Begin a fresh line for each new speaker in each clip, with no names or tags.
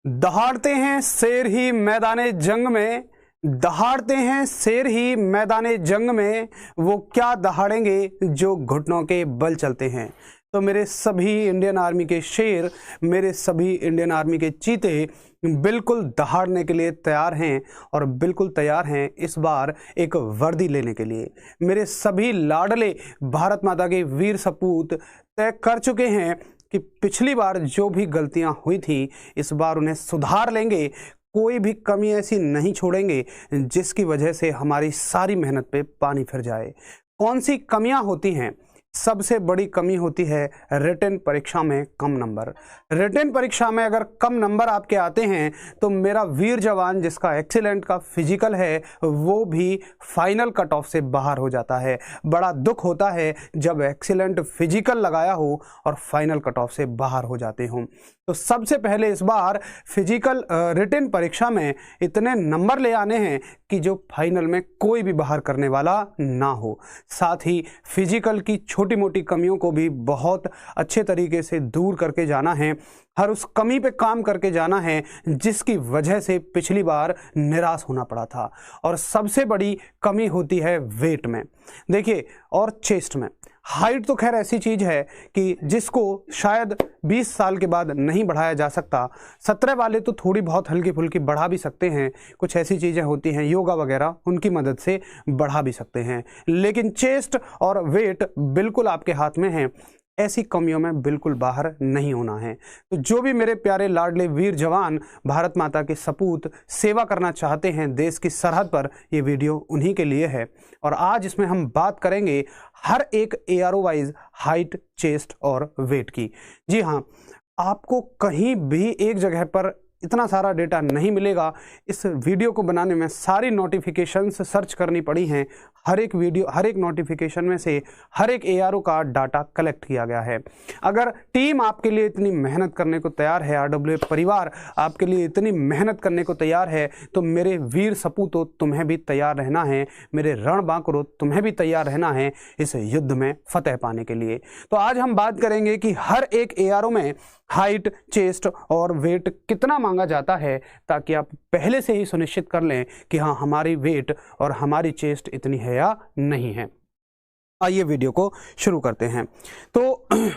दहाड़ते हैं शेर ही मैदाने जंग में, दहाड़ते हैं शेर ही मैदाने जंग में, वो क्या दहाड़ेंगे जो घुटनों के बल चलते हैं। तो मेरे सभी इंडियन आर्मी के शेर, मेरे सभी इंडियन आर्मी के चीते बिल्कुल दहाड़ने के लिए तैयार हैं और बिल्कुल तैयार हैं इस बार एक वर्दी लेने के लिए। मेरे सभी लाडले भारत माता के वीर सपूत तय कर चुके हैं कि पिछली बार जो भी गलतियां हुई थी इस बार उन्हें सुधार लेंगे, कोई भी कमी ऐसी नहीं छोड़ेंगे जिसकी वजह से हमारी सारी मेहनत पे पानी फिर जाए। कौन सी कमियां होती हैं? सबसे बड़ी कमी होती है रिटन परीक्षा में कम नंबर। रिटन परीक्षा में अगर कम नंबर आपके आते हैं तो मेरा वीर जवान जिसका एक्सीलेंट का फिजिकल है वो भी फाइनल कट ऑफ से बाहर हो जाता है। बड़ा दुख होता है जब एक्सीलेंट फिजिकल लगाया हो और फाइनल कट ऑफ से बाहर हो जाते हों। तो सबसे पहले इस बार फिजिकल रिटन परीक्षा में इतने नंबर ले आने हैं कि जो फाइनल में कोई भी बाहर करने वाला ना हो। साथ ही फिजिकल की छोटी मोटी कमियों को भी बहुत अच्छे तरीके से दूर करके जाना है, हर उस कमी पे काम करके जाना है जिसकी वजह से पिछली बार निराश होना पड़ा था। और सबसे बड़ी कमी होती है वेट में, देखिए, और चेस्ट में। हाइट तो खैर ऐसी चीज है कि जिसको शायद 20 साल के बाद नहीं बढ़ाया जा सकता। 17 वाले तो थोड़ी बहुत हल्की फुल्की बढ़ा भी सकते हैं, कुछ ऐसी चीजें होती हैं योगा वगैरह उनकी मदद से बढ़ा भी सकते हैं, लेकिन चेस्ट और वेट बिल्कुल आपके हाथ में है। ऐसी कमियों में बिल्कुल बाहर नहीं होना है। तो जो भी मेरे प्यारे लाडले वीर जवान भारत माता के सपूत सेवा करना चाहते हैं देश की सरहद पर, ये वीडियो उन्हीं के लिए है। और आज इसमें हम बात करेंगे हर एक एआरओ वाइज हाइट, चेस्ट और वेट की। जी हाँ, आपको कहीं भी एक जगह पर इतना सारा डेटा नहीं मिलेगा। इस वीडियो को बनाने में सारी नोटिफिकेशंस सर्च करनी पड़ी हैं। हर एक वीडियो, हर एक नोटिफिकेशन में से हर एक एआरओ का डाटा कलेक्ट किया गया है। अगर टीम आपके लिए इतनी मेहनत करने को तैयार है, आरडब्ल्यूए परिवार आपके लिए इतनी मेहनत करने को तैयार है, तो मेरे वीर सपूतों तुम्हें भी तैयार रहना है, मेरे रणबांकुरों तुम्हें भी तैयार रहना है इस युद्ध में फतेह पाने के लिए। तो आज हम बात करेंगे कि हर एक एआरओ में हाइट, चेस्ट और वेट कितना मांगा जाता है, ताकि आप पहले से ही सुनिश्चित कर लें कि हाँ, हमारी वेट और हमारी चेस्ट इतनी है या नहीं है। आइए वीडियो को शुरू करते हैं। तो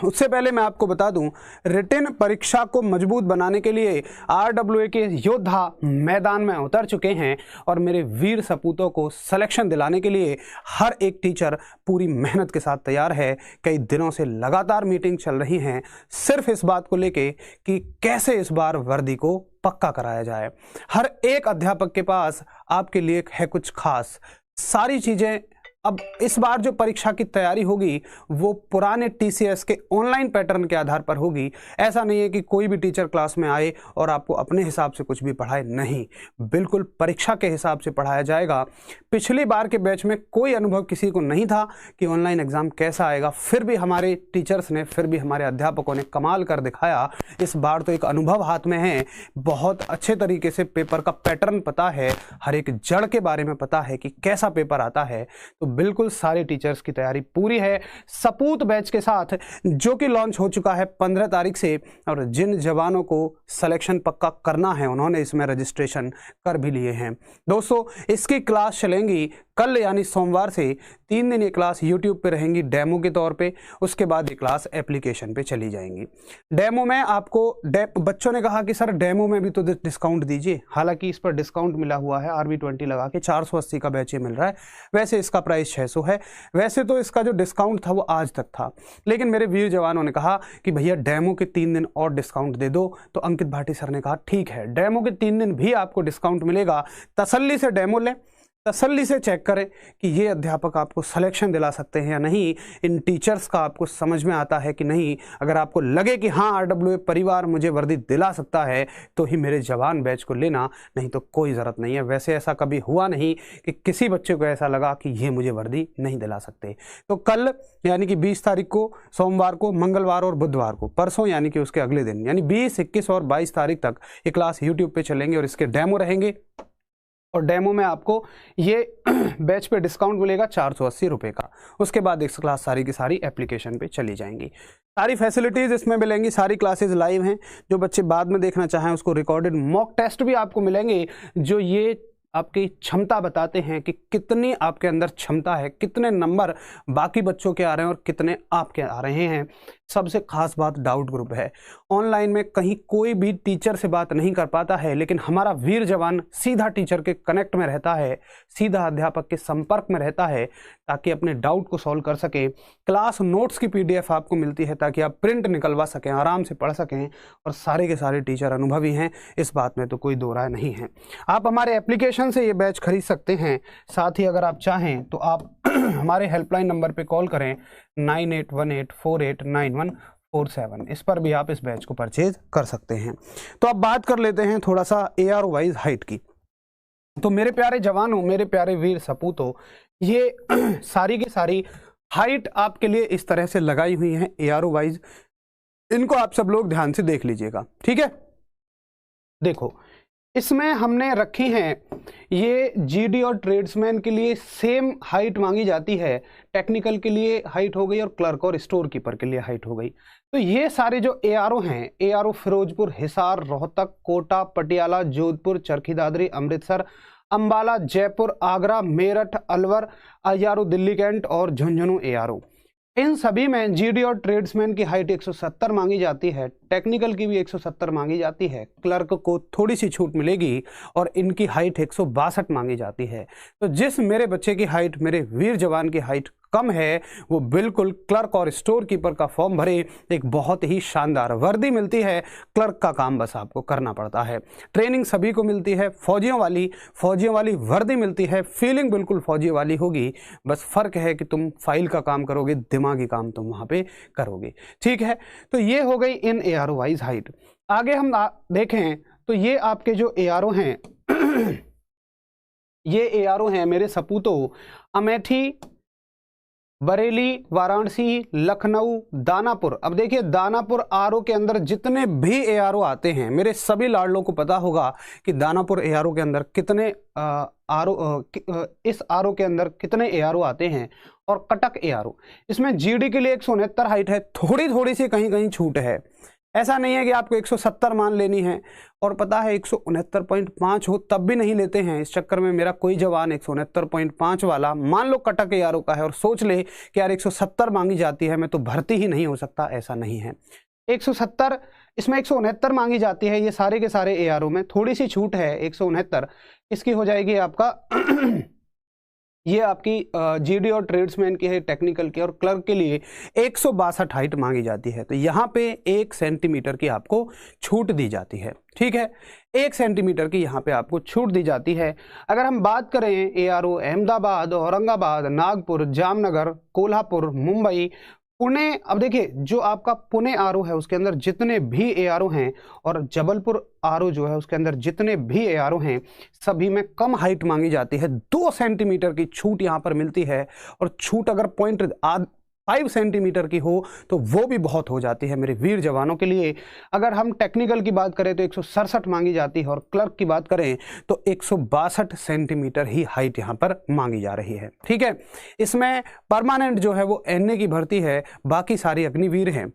उससे पहले मैं आपको बता दूं, रिटन परीक्षा को मजबूत बनाने के लिए आरडब्ल्यूए के योद्धा मैदान में उतर चुके हैं और मेरे वीर सपूतों को सिलेक्शन दिलाने के लिए हर एक टीचर पूरी मेहनत के साथ तैयार है। कई दिनों से लगातार मीटिंग चल रही हैं सिर्फ इस बात को लेके कि कैसे इस बार वर्दी को पक्का कराया जाए। हर एक अध्यापक के पास आपके लिए है कुछ खास सारी चीजें। अब इस बार जो परीक्षा की तैयारी होगी वो पुराने टीसीएस के ऑनलाइन पैटर्न के आधार पर होगी। ऐसा नहीं है कि कोई भी टीचर क्लास में आए और आपको अपने हिसाब से कुछ भी पढ़ाए, नहीं, बिल्कुल परीक्षा के हिसाब से पढ़ाया जाएगा। पिछली बार के बैच में कोई अनुभव किसी को नहीं था कि ऑनलाइन एग्जाम कैसा आएगा, फिर भी हमारे टीचर्स ने, फिर भी हमारे अध्यापकों ने कमाल कर दिखाया। इस बार तो एक अनुभव हाथ में है, बहुत अच्छे तरीके से पेपर का पैटर्न पता है, हर एक जड़ के बारे में पता है कि कैसा पेपर आता है। तो बिल्कुल सारे टीचर्स की तैयारी पूरी है सपूत बैच के साथ, जो कि लॉन्च हो चुका है 15 तारीख से। और जिन जवानों को सिलेक्शन पक्का करना है उन्होंने इसमें रजिस्ट्रेशन कर भी लिए हैं। दोस्तों, इसकी क्लास चलेंगी कल यानी सोमवार से 3 दिन। ये क्लास यूट्यूब पे रहेंगी डेमो के तौर पे, उसके बाद ये क्लास एप्लीकेशन पे चली जाएंगी। डेमो में आपको बच्चों ने कहा कि सर डेमो में भी तो डिस्काउंट दीजिए, हालांकि इस पर डिस्काउंट मिला हुआ है, RB20 लगा के 480 का बैच मिल रहा है। वैसे इसका प्राइस 600 है। वैसे तो इसका जो डिस्काउंट था वो आज तक था, लेकिन मेरे वीर जवानों ने कहा कि भैया डेमो के 3 दिन और डिस्काउंट दे दो। तो अंकित भाटी सर ने कहा ठीक है, डेमो के 3 दिन भी आपको डिस्काउंट मिलेगा। तसल्ली से डेमो लें, तसल्ली से चेक करें कि ये अध्यापक आपको सिलेक्शन दिला सकते हैं या नहीं, इन टीचर्स का आपको समझ में आता है कि नहीं। अगर आपको लगे कि हाँ, आरडब्ल्यूए परिवार मुझे वर्दी दिला सकता है तो ही मेरे जवान बैच को लेना, नहीं तो कोई ज़रूरत नहीं है। वैसे ऐसा कभी हुआ नहीं कि किसी बच्चे को ऐसा लगा कि ये मुझे वर्दी नहीं दिला सकते। तो कल यानी कि 20 तारीख को, सोमवार को, मंगलवार और बुधवार को, परसों यानी कि उसके अगले दिन यानी 20, 21 और 22 तारीख तक ये क्लास यूट्यूब पर चलेंगे और इसके डेमो रहेंगे। और डेमो में आपको ये बैच पे डिस्काउंट मिलेगा 480 रुपये का। उसके बाद एक क्लास सारी की सारी एप्लीकेशन पे चली जाएंगी। सारी फैसिलिटीज़ इसमें मिलेंगी, सारी क्लासेस लाइव हैं। जो बच्चे बाद में देखना चाहें उसको रिकॉर्डेड मॉक टेस्ट भी आपको मिलेंगे, जो ये आपकी क्षमता बताते हैं कि कितनी आपके अंदर क्षमता है, कितने नंबर बाकी बच्चों के आ रहे हैं और कितने आपके आ रहे हैं। सबसे खास बात, डाउट ग्रुप है। ऑनलाइन में कहीं कोई भी टीचर से बात नहीं कर पाता है, लेकिन हमारा वीर जवान सीधा टीचर के कनेक्ट में रहता है, सीधा अध्यापक के संपर्क में रहता है, ताकि अपने डाउट को सॉल्व कर सके। क्लास नोट्स की PDF आपको मिलती है ताकि आप प्रिंट निकलवा सकें, आराम से पढ़ सकें, और सारे के सारे टीचर अनुभवी हैं, इस बात में तो कोई दो राय नहीं है। आप हमारे एप्लीकेशन से ये बैच खरीद सकते हैं। साथ ही अगर आप चाहें तो आप हमारे हेल्पलाइन नंबर पे कॉल करें 9818489147। इस पर भी आप इस बैच को परचेज कर सकते हैं। तो अब बात कर लेते हैं थोड़ा सा ARO वाइज हाइट की। तो मेरे प्यारे जवानों, मेरे प्यारे वीर सपूतों, ये सारी की सारी हाइट आपके लिए इस तरह से लगाई हुई है ARO वाइज। इनको आप सब लोग ध्यान से देख लीजिएगा, ठीक है। देखो, इसमें हमने रखी हैं, ये GD और ट्रेड्समैन के लिए सेम हाइट मांगी जाती है। टेक्निकल के लिए हाइट हो गई और क्लर्क और स्टोर कीपर के लिए हाइट हो गई। तो ये सारे जो ARO हैं, ARO Firozpur, Hisar, Rohtak, Kota, Patiala, Jodhpur, Charkhi Dadri, Amritsar, Ambala, Jaipur, Agra, Meerut, Alwar, ARO Delhi cantt और झुंझुनू ARO, इन सभी में GD और ट्रेड्समैन की हाइट 170 मांगी जाती है। टेक्निकल की भी 170 मांगी जाती है। क्लर्क को थोड़ी सी छूट मिलेगी और इनकी हाइट 162 मांगी जाती है। तो जिस मेरे बच्चे की हाइट, मेरे वीर जवान की हाइट कम है, वो बिल्कुल क्लर्क और स्टोर कीपर का फॉर्म भरे। एक बहुत ही शानदार वर्दी मिलती है, क्लर्क का काम बस आपको करना पड़ता है। ट्रेनिंग सभी को मिलती है, फौजियों वाली वर्दी मिलती है। फीलिंग बिल्कुल फौजियों वाली होगी, बस फर्क है कि तुम फाइल का काम करोगे, दिमागी काम तुम वहां पे करोगे, ठीक है। तो ये हो गई इन ARO वाइज हाइट। आगे हम देखें तो ये आपके जो ARO हैं ये ARO हैं मेरे सपूतों, अमेठी, बरेली, वाराणसी, लखनऊ, दानापुर। अब देखिए, दानापुर ARO के अंदर जितने भी ARO आते हैं, मेरे सभी लाडलों को पता होगा कि दानापुर ARO के अंदर कितने इस ARO के अंदर कितने ARO आते हैं। और कटक ARO, इसमें GD के लिए 169 हाइट है। थोड़ी सी कहीं कहीं छूट है, ऐसा नहीं है कि आपको 170 मान लेनी है। और पता है 169.5 हो तब भी नहीं लेते हैं। इस चक्कर में मेरा कोई जवान 169.5 वाला मान लो कटक ARO का है और सोच ले कि यार 170 मांगी जाती है, मैं तो भर्ती ही नहीं हो सकता, ऐसा नहीं है। 170, इसमें 169 मांगी जाती है। ये सारे के सारे ARO में थोड़ी सी छूट है, 169 इसकी हो जाएगी आपका ये आपकी GD और ट्रेड्समैन की है, टेक्निकल की और क्लर्क के लिए 162 हाइट मांगी जाती है। तो यहाँ पे 1 सेंटीमीटर की आपको छूट दी जाती है, ठीक है। 1 सेंटीमीटर की यहाँ पे आपको छूट दी जाती है। अगर हम बात करें ARO अहमदाबाद, औरंगाबाद, नागपुर, जामनगर, कोल्हापुर, मुंबई, पुणे। अब देखिए, जो आपका पुणे ARO है उसके अंदर जितने भी ARO हैं और जबलपुर ARO जो है उसके अंदर जितने भी ARO हैं, सभी में कम हाइट मांगी जाती है। 2 सेंटीमीटर की छूट यहाँ पर मिलती है। और छूट अगर 0.5 सेंटीमीटर की हो तो वो भी बहुत हो जाती है मेरे वीर जवानों के लिए। अगर हम टेक्निकल की बात करें तो 167 मांगी जाती है और क्लर्क की बात करें तो 162 सेंटीमीटर ही हाइट यहाँ पर मांगी जा रही है, ठीक है। इसमें परमानेंट जो है वो NA की भर्ती है, बाकी सारी अग्निवीर हैं।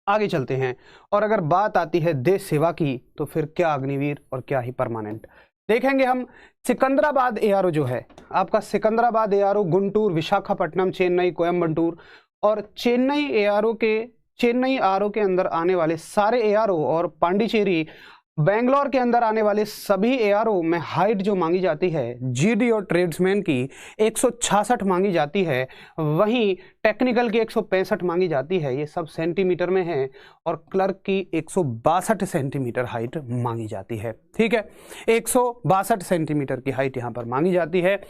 आगे चलते हैं, और अगर बात आती है देश सेवा की तो फिर क्या अग्निवीर और क्या ही परमानेंट देखेंगे हम। सिकंदराबाद ARO जो है आपका, सिकंदराबाद ARO, गुंटूर, विशाखापट्टनम, चेन्नई, कोयम्बटूर और चेन्नई ARO के अंदर आने वाले सारे ARO और पांडिचेरी, बेंगलोर के अंदर आने वाले सभी ARO में हाइट जो मांगी जाती है GD और ट्रेड्समैन की 166 मांगी जाती है। वहीं टेक्निकल की 165 मांगी जाती है, ये सब सेंटीमीटर में है। और क्लर्क की 162 सेंटीमीटर हाइट मांगी जाती है, ठीक है। 162 सेंटीमीटर की हाइट यहाँ पर मांगी जाती है।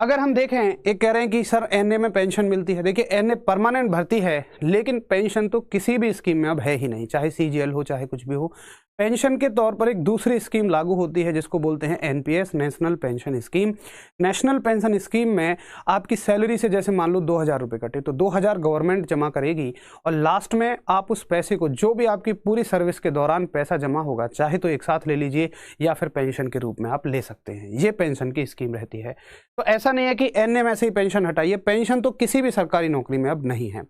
अगर हम देखें, एक कह रहे हैं कि सर NA में पेंशन मिलती है। देखिए, NA परमानेंट भर्ती है, लेकिन पेंशन तो किसी भी स्कीम में अब है ही नहीं, चाहे CGL हो चाहे कुछ भी हो, पेंशन के तौर पर एक दूसरी स्कीम लागू होती है जिसको बोलते हैं NPS, national pension scheme. National pension scheme में आपकी सैलरी से जैसे मान लो 2000 रुपये कटे तो 2000 गवर्नमेंट जमा करेगी और लास्ट में आप उस पैसे को, जो भी आपकी पूरी सर्विस के दौरान पैसा जमा होगा, चाहे तो एक साथ ले लीजिए या फिर पेंशन के रूप में आप ले सकते हैं। ये पेंशन की स्कीम रहती है। तो ऐसा नहीं है कि एनए में से ही पेंशन हटाइए, पेंशन तो किसी भी सरकारी नौकरी में अब नहीं है,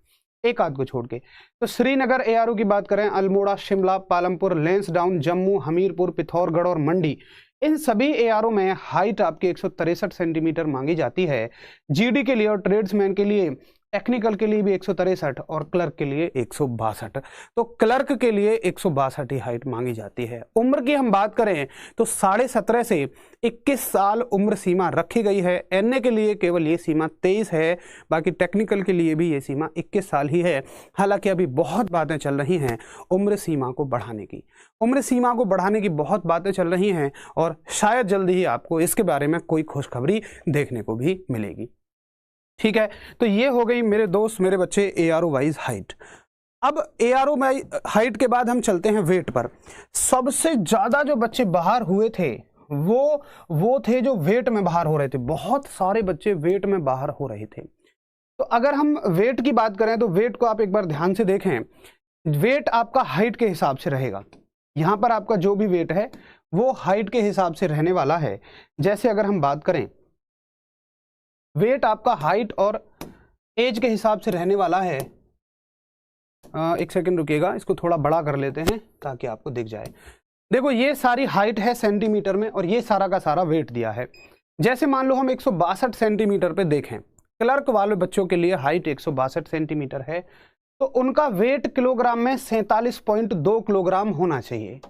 एक आध को छोड़ के। तो श्रीनगर एआरओ की बात करें, अल्मोड़ा, शिमला, पालमपुर, लैंसडाउन, जम्मू, हमीरपुर, पिथौरागढ़ और मंडी, इन सभी एआरओ में हाइट आपकी 163 सेंटीमीटर मांगी जाती है। जीडी के लिए और ट्रेड्समैन के लिए, टेक्निकल के लिए भी 163 और क्लर्क के लिए 162। तो क्लर्क के लिए 162 ही हाइट मांगी जाती है। उम्र की हम बात करें तो 17.5 से 21 साल उम्र सीमा रखी गई है। एनए के लिए केवल ये सीमा 23 है, बाकी टेक्निकल के लिए भी ये सीमा 21 साल ही है। हालांकि अभी बहुत बातें चल रही हैं उम्र सीमा को बढ़ाने की, उम्र सीमा को बढ़ाने की बहुत बातें चल रही हैं और शायद जल्दी ही आपको इसके बारे में कोई खुशखबरी देखने को भी मिलेगी। ठीक है, तो ये हो गई मेरे दोस्त, मेरे बच्चे, एआरओ वाइज हाइट। अब एआरओ में हाइट के बाद हम चलते हैं वेट पर। सबसे ज्यादा जो बच्चे बाहर हुए थे वो थे जो वेट में बाहर हो रहे थे। बहुत सारे बच्चे वेट में बाहर हो रहे थे। तो अगर हम वेट की बात करें तो वेट को आप एक बार ध्यान से देखें। वेट आपका हाइट के हिसाब से रहेगा। यहां पर आपका जो भी वेट है वो हाइट के हिसाब से रहने वाला है। जैसे अगर हम बात करें, वेट आपका हाइट और एज के हिसाब से रहने वाला है। एक सेकंड रुकिएगा, इसको थोड़ा बड़ा कर लेते हैं ताकि आपको दिख जाए। देखो ये सारी हाइट है सेंटीमीटर में और ये सारा का सारा वेट दिया है। जैसे मान लो हम 162 सेंटीमीटर पे देखें, क्लर्क वाले बच्चों के लिए हाइट 162 सेंटीमीटर है, तो उनका वेट किलोग्राम में 47.2 किलोग्राम होना चाहिए।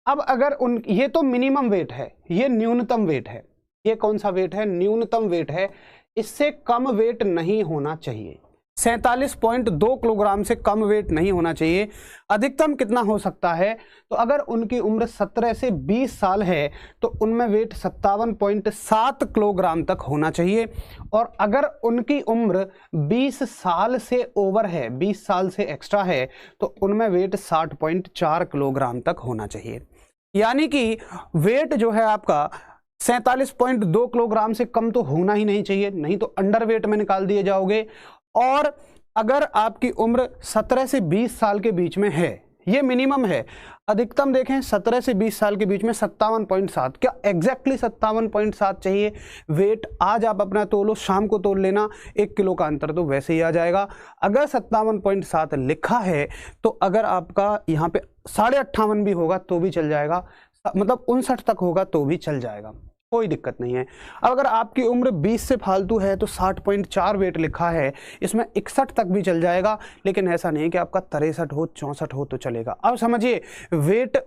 अब अगर ये तो मिनिमम वेट है, ये न्यूनतम वेट है। ये कौन सा वेट है? न्यूनतम वेट है। इससे कम वेट नहीं होना चाहिए। 47.2 किलोग्राम से कम वेट नहीं होना चाहिए। अधिकतम कितना हो सकता है? तो अगर उनकी उम्र 17 से 20 साल है तो उनमें वेट 57.7 किलोग्राम तक होना चाहिए। और अगर उनकी उम्र 20 साल से ओवर है, 20 साल से एक्स्ट्रा है, तो उनमें वेट 60.4 किलोग्राम तक होना चाहिए। यानी कि वेट जो है आपका 47.2 किलोग्राम से कम तो होना ही नहीं चाहिए, नहीं तो अंडर वेट में निकाल दिए जाओगे। और अगर आपकी उम्र 17 से 20 साल के बीच में है, ये मिनिमम है। अधिकतम देखें 17 से 20 साल के बीच में 57.7, क्या एग्जैक्टली 57.7 चाहिए वेट? आज आप अपना तोलो, शाम को तोल लेना, 1 किलो का अंतर तो वैसे ही आ जाएगा। अगर 57.7 लिखा है तो अगर आपका यहाँ पे 58.5 भी होगा तो भी चल जाएगा, मतलब 59 तक होगा तो भी चल जाएगा, कोई दिक्कत नहीं है। अब अगर आपकी उम्र 20 से फालतू है तो 60.4 वेट लिखा है, इसमें 61 तक भी चल जाएगा। लेकिन ऐसा नहीं है कि आपका 63 हो, 64 हो तो चलेगा। अब समझिए, वेट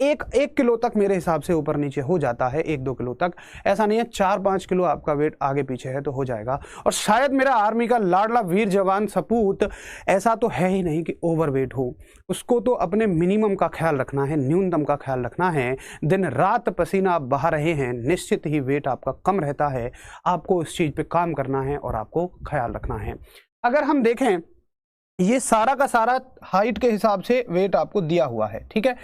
एक किलो तक मेरे हिसाब से ऊपर नीचे हो जाता है, 1-2 किलो तक। ऐसा नहीं है 4-5 किलो आपका वेट आगे पीछे है तो हो जाएगा। और शायद मेरा आर्मी का लाडला वीर जवान सपूत ऐसा तो है ही नहीं कि ओवर वेट हो। उसको तो अपने मिनिमम का ख्याल रखना है, न्यूनतम का ख्याल रखना है। दिन रात पसीना आप बहा रहे हैं, निश्चित ही वेट आपका कम रहता है। आपको इस चीज पे काम करना है और आपको ख्याल रखना है। अगर हम देखें, ये सारा का सारा हाइट के हिसाब से वेट आपको दिया हुआ है, ठीक है।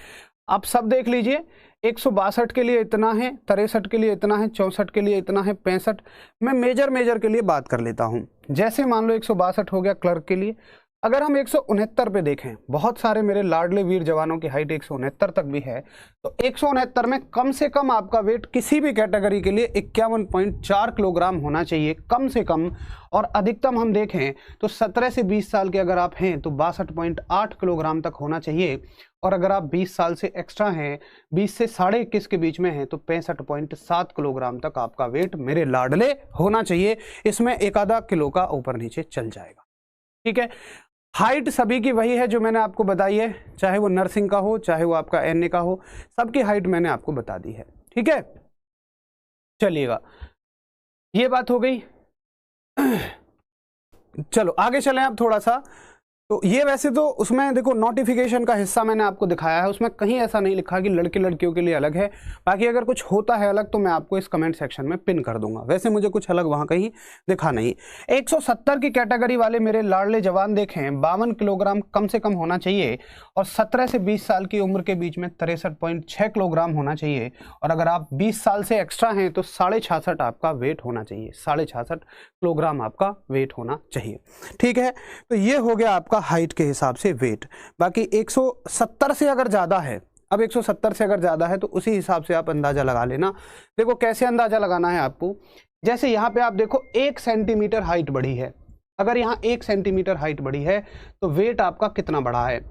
आप सब देख लीजिए, 162 के लिए इतना है, 63 के लिए इतना है, 64 के लिए इतना है, 65। मैं मेजर के लिए बात कर लेता हूं। जैसे मान लो 162 हो गया क्लर्क के लिए। अगर हम 169 पे देखें, बहुत सारे मेरे लाडले वीर जवानों की हाइट 169 तक भी है, तो 169 में कम से कम आपका वेट किसी भी कैटेगरी के लिए 51.4 किलोग्राम होना चाहिए, कम से कम। और अधिकतम हम देखें तो 17 से 20 साल के अगर आप हैं तो 62.8 किलोग्राम तक होना चाहिए। और अगर आप 20 साल से एक्स्ट्रा हैं, 20 से 21.5 के बीच में हैं, तो 65.7 किलोग्राम तक आपका वेट मेरे लाडले होना चाहिए। इसमें 1-आधा किलो का ऊपर नीचे चल जाएगा, ठीक है। हाइट सभी की वही है जो मैंने आपको बताई है, चाहे वो नर्सिंग का हो, चाहे वो आपका एनए का हो, सबकी हाइट मैंने आपको बता दी है, ठीक है। चलिएगा, ये बात हो गई। चलो आगे चलें आप थोड़ा सा। तो ये वैसे तो उसमें देखो नोटिफिकेशन का हिस्सा मैंने आपको दिखाया है, उसमें कहीं ऐसा नहीं लिखा कि लड़के लड़कियों के लिए अलग है। बाकी अगर कुछ होता है अलग तो मैं आपको इस कमेंट सेक्शन में पिन कर दूंगा। वैसे मुझे कुछ अलग वहां कहीं दिखा नहीं। 170 की कैटेगरी वाले मेरे लाडले जवान देखें, 52 किलोग्राम कम से कम होना चाहिए और 17 से 20 साल की उम्र के बीच में 63.6 किलोग्राम होना चाहिए। और अगर आप 20 साल से एक्स्ट्रा हैं तो 66.5 आपका वेट होना चाहिए, 66.5 किलोग्राम आपका वेट होना चाहिए। ठीक है, तो ये हो गया आपका हाइट के हिसाब से वेट। बाकी 170 से अगर ज़्यादा है, अब 170 से अगर ज़्यादा है तो उसी हिसाब से आप अंदाज़ा लगा लेना। देखो कैसे अंदाज़ा लगाना है आपको, जैसे यहाँ पे आप देखो 1 सेंटीमीटर हाइट बढ़ी है, अगर यहाँ 1 सेंटीमीटर हाइट बढ़ी है तो वेट आपका कितना बढ़ा है,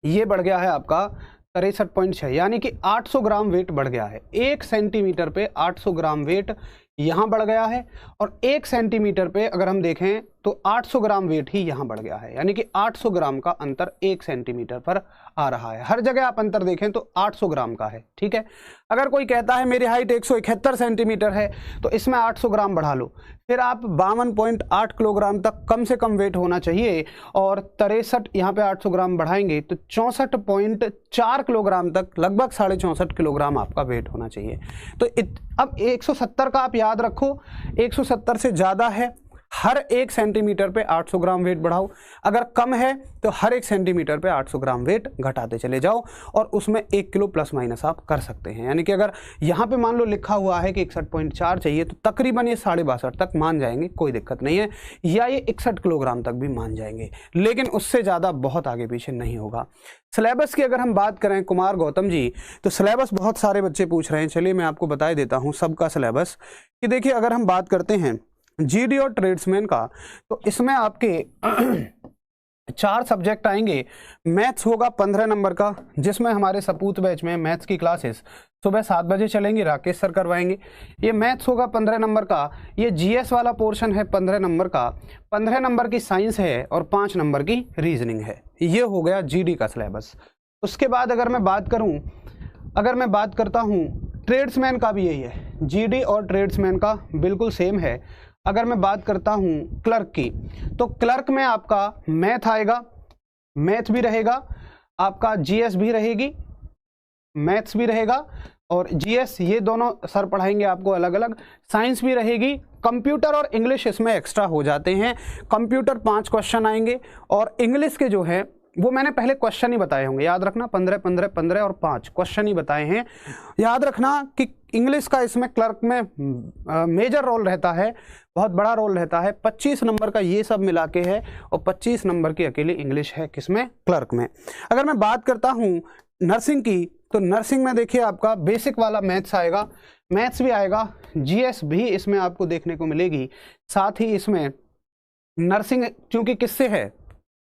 ये बढ़ गया है आपका 63.6, यानी कि 800 ग्राम वेट बढ़ गया है। 1 सेंटीमीटर पे 800 ग्राम वेट यहाँ बढ़ गया है और 1 सेंटीमीटर पे अगर हम देखें तो 800 ग्राम वेट ही यहाँ बढ़ गया है, यानी कि 800 ग्राम का अंतर 1 सेंटीमीटर पर आ रहा है। हर जगह आप अंतर देखें तो 800 ग्राम का है। ठीक है, अगर कोई कहता है मेरी हाइट 171 सेंटीमीटर है तो इसमें 800 ग्राम बढ़ा लो, फिर आप 52.8 किलोग्राम तक कम से कम वेट होना चाहिए और 63 यहाँ पे 800 ग्राम बढ़ाएंगे तो 64.4 किलोग्राम तक, लगभग 64.5 किलोग्राम आपका वेट होना चाहिए। तो अब 170 का आप याद रखो, 170 से ज़्यादा है हर 1 सेंटीमीटर पे 800 ग्राम वेट बढ़ाओ, अगर कम है तो हर 1 सेंटीमीटर पे 800 ग्राम वेट घटाते चले जाओ और उसमें 1 किलो प्लस माइनस आप कर सकते हैं। यानी कि अगर यहाँ पे मान लो लिखा हुआ है कि 61.4 चाहिए तो तकरीबन ये 62.5 तक मान जाएंगे, कोई दिक्कत नहीं है, या ये 61 किलोग्राम तक भी मान जाएंगे, लेकिन उससे ज़्यादा बहुत आगे पीछे नहीं होगा। सिलेबस की अगर हम बात करें कुमार गौतम जी, तो सिलेबस बहुत सारे बच्चे पूछ रहे हैं, चलिए मैं आपको बता देता हूँ सबका सिलेबस। कि देखिए अगर हम बात करते हैं जीडी और ट्रेड्समैन का, तो इसमें आपके 4 सब्जेक्ट आएंगे। मैथ्स होगा 15 नंबर का, जिसमें हमारे सपूत बैच में मैथ्स की क्लासेस सुबह 7 बजे चलेंगी, राकेश सर करवाएंगे। ये मैथ्स होगा 15 नंबर का। ये जीएस वाला पोर्शन है 15 नंबर का, 15 नंबर की साइंस है और 5 नंबर की रीजनिंग है। ये हो गया जीडी का सिलेबस। उसके बाद अगर मैं बात करता हूँ ट्रेड्समैन का, भी यही है, जीडी और ट्रेड्समैन का बिल्कुल सेम है। अगर मैं बात करता हूँ क्लर्क की, तो क्लर्क में आपका मैथ आएगा, मैथ भी रहेगा आपका, जीएस भी रहेगी, मैथ्स भी रहेगा और जीएस, ये दोनों सर पढ़ाएंगे आपको अलग अलग। साइंस भी रहेगी, कंप्यूटर और इंग्लिश इसमें एक्स्ट्रा हो जाते हैं। कंप्यूटर 5 क्वेश्चन आएंगे और इंग्लिश के जो है वो मैंने पहले क्वेश्चन ही बताए होंगे, याद रखना, 15 15 15 और 5 क्वेश्चन ही बताए हैं। याद रखना कि इंग्लिश का इसमें क्लर्क में मेजर रोल रहता है, बहुत बड़ा रोल रहता है। 25 नंबर का ये सब मिला के है और 25 नंबर की अकेली इंग्लिश है, किसमें, क्लर्क में। अगर मैं बात करता हूँ नर्सिंग की, तो नर्सिंग में देखिए आपका बेसिक वाला मैथ्स आएगा, मैथ्स भी आएगा, जीएस भी इसमें आपको देखने को मिलेगी। साथ ही इसमें नर्सिंग चूंकि किससे है,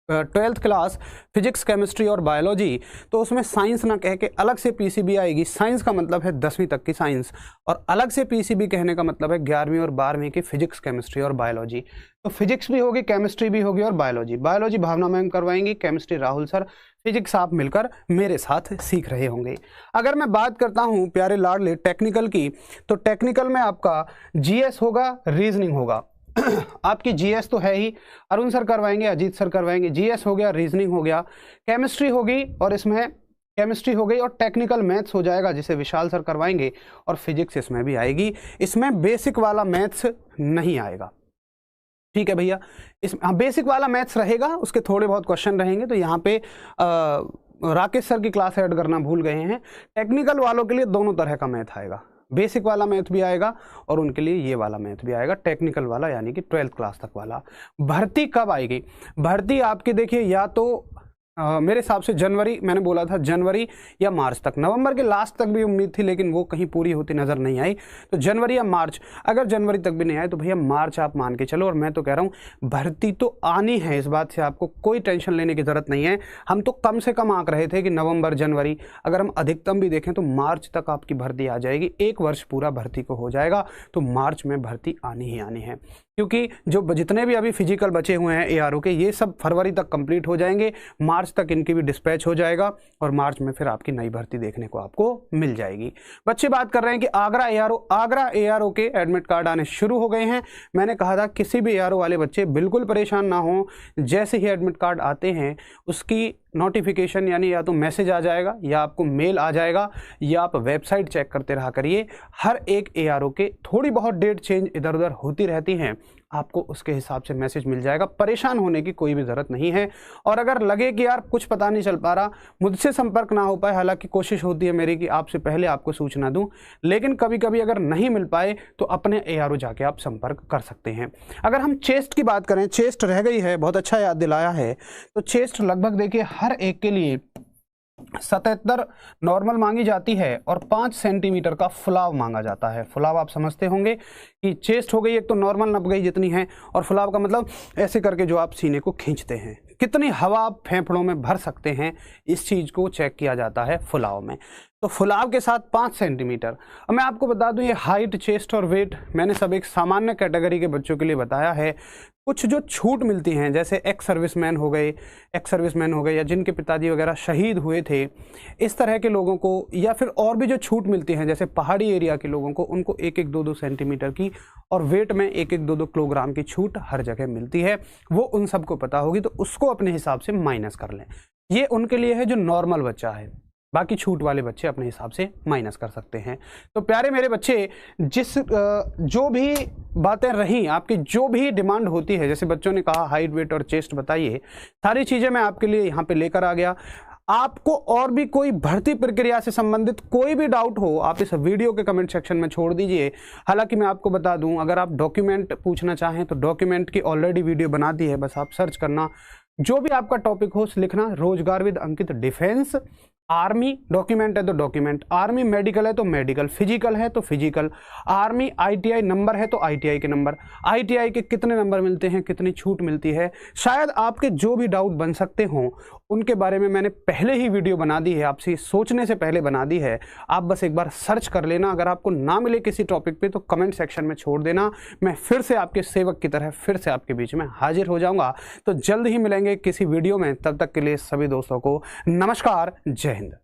12th क्लास फिजिक्स, केमिस्ट्री और बायोलॉजी, तो उसमें साइंस ना कह के अलग से पीसीबी आएगी। साइंस का मतलब है 10वीं तक की साइंस और अलग से पीसीबी कहने का मतलब है 11वीं और 12वीं की फिजिक्स, केमिस्ट्री और बायोलॉजी। तो फिजिक्स भी होगी, केमिस्ट्री भी होगी और बायोलॉजी भावना मैम करवाएंगी, केमिस्ट्री राहुल सर, फिजिक्स आप मिलकर मेरे साथ सीख रहे होंगे। अगर मैं बात करता हूँ प्यारे लाडले टेक्निकल की, तो टेक्निकल में आपका जीएस होगा, रीजनिंग होगा। आपकी जीएस तो है ही, अरुण सर करवाएंगे, अजीत सर करवाएंगे। जीएस हो गया, रीजनिंग हो गया, केमिस्ट्री होगी और इसमें केमिस्ट्री हो गई और टेक्निकल मैथ्स हो जाएगा जिसे विशाल सर करवाएंगे और फिजिक्स इसमें भी आएगी। इसमें बेसिक वाला मैथ्स नहीं आएगा, ठीक है भैया। इसमें बेसिक वाला मैथ्स रहेगा, उसके थोड़े बहुत क्वेश्चन रहेंगे। तो यहाँ पे राकेश सर की क्लास ऐड करना भूल गए हैं। टेक्निकल वालों के लिए दोनों तरह का मैथ आएगा, बेसिक वाला मैथ भी आएगा और उनके लिए ये वाला मैथ भी आएगा, टेक्निकल वाला यानी कि 12th क्लास तक वाला। भर्ती कब आएगी? भर्ती आपकी देखिए या तो मेरे हिसाब से जनवरी, मैंने बोला था जनवरी या मार्च तक, नवंबर के लास्ट तक भी उम्मीद थी लेकिन वो कहीं पूरी होती नज़र नहीं आई। तो जनवरी या मार्च, अगर जनवरी तक भी नहीं आए तो भैया मार्च आप मान के चलो। और मैं तो कह रहा हूँ भर्ती तो आनी है, इस बात से आपको कोई टेंशन लेने की ज़रूरत नहीं है। हम तो कम से कम आंक रहे थे कि नवंबर जनवरी, अगर हम अधिकतम भी देखें तो मार्च तक आपकी भर्ती आ जाएगी। 1 वर्ष पूरा भर्ती को हो जाएगा, तो मार्च में भर्ती आनी ही आनी है। क्योंकि जो जितने भी अभी फिजिकल बचे हुए हैं ARO के, ये सब फरवरी तक कंप्लीट हो जाएंगे। मार्च तक इनकी भी डिस्पैच हो जाएगा और मार्च में फिर आपकी नई भर्ती देखने को आपको मिल जाएगी। बच्चे बात कर रहे हैं कि आगरा ARO के एडमिट कार्ड आने शुरू हो गए हैं। मैंने कहा था किसी भी ARO वाले बच्चे बिल्कुल परेशान ना हो, जैसे ही एडमिट कार्ड आते हैं उसकी नोटिफिकेशन यानी या तो मैसेज आ जाएगा या आपको मेल आ जाएगा या आप वेबसाइट चेक करते रहा करिए। हर एक ARO के थोड़ी बहुत डेट चेंज इधर उधर होती रहती हैं, आपको उसके हिसाब से मैसेज मिल जाएगा। परेशान होने की कोई भी ज़रूरत नहीं है। और अगर लगे कि यार कुछ पता नहीं चल पा रहा, मुझसे संपर्क ना हो पाए, हालांकि कोशिश होती है मेरी कि आपसे पहले आपको सूचना दूं, लेकिन कभी कभी अगर नहीं मिल पाए तो अपने ARO जाके आप संपर्क कर सकते हैं। अगर हम चेस्ट की बात करें, चेस्ट रह गई है, बहुत अच्छा याद दिलाया है। तो चेस्ट लगभग देखिए हर एक के लिए 77 नॉर्मल मांगी जाती है और 5 सेंटीमीटर का फुलाव मांगा जाता है। फुलाव आप समझते होंगे कि चेस्ट हो गई एक तो नॉर्मल नप गई जितनी है, और फुलाव का मतलब ऐसे करके जो आप सीने को खींचते हैं, कितनी हवा आप फेफड़ों में भर सकते हैं, इस चीज़ को चेक किया जाता है फुलाव में। तो फुलाव के साथ 5 सेंटीमीटर। अब मैं आपको बता दूं ये हाइट, चेस्ट और वेट मैंने सब एक सामान्य कैटेगरी के बच्चों के लिए बताया है। कुछ जो छूट मिलती हैं, जैसे एक्स सर्विसमैन हो गए या जिनके पिताजी वगैरह शहीद हुए थे, इस तरह के लोगों को, या फिर और भी जो छूट मिलती हैं जैसे पहाड़ी एरिया के लोगों को, उनको 1-1, 2-2 सेंटीमीटर की और वेट में 1-1, 2-2 किलोग्राम की छूट हर जगह मिलती है। वो उन सबको पता होगी, तो उसको अपने हिसाब से माइनस कर लें। ये उनके लिए है जो नॉर्मल बच्चा है, बाकी छूट वाले बच्चे अपने हिसाब से माइनस कर सकते हैं। तो प्यारे मेरे बच्चे, जो भी बातें रहीं, आपकी जो भी डिमांड होती है, जैसे बच्चों ने कहा हाइट, वेट और चेस्ट बताइए, सारी चीज़ें मैं आपके लिए यहाँ पे लेकर आ गया। आपको और भी कोई भर्ती प्रक्रिया से संबंधित कोई भी डाउट हो, आप इस वीडियो के कमेंट सेक्शन में छोड़ दीजिए। हालांकि मैं आपको बता दूं, अगर आप डॉक्यूमेंट पूछना चाहें तो डॉक्यूमेंट की ऑलरेडी वीडियो बना दी है, बस आप सर्च करना, जो भी आपका टॉपिक हो लिखना, रोजगार with Ankit defence. Army document है तो डॉक्यूमेंट, आर्मी मेडिकल है तो मेडिकल, फिजिकल है तो फिजिकल, आर्मी ITI नंबर है तो ITI के नंबर, ITI के कितने नंबर मिलते हैं, कितनी छूट मिलती है, शायद आपके जो भी डाउट बन सकते हों उनके बारे में मैंने पहले ही वीडियो बना दी है, आपसे सोचने से पहले बना दी है। आप बस एक बार सर्च कर लेना। अगर आपको ना मिले किसी टॉपिक पे तो कमेंट सेक्शन में छोड़ देना, मैं फिर से आपके सेवक की तरह फिर से आपके बीच में हाजिर हो जाऊंगा। तो जल्द ही मिलेंगे किसी वीडियो में, तब तक के लिए सभी दोस्तों को नमस्कार, जय हिंद।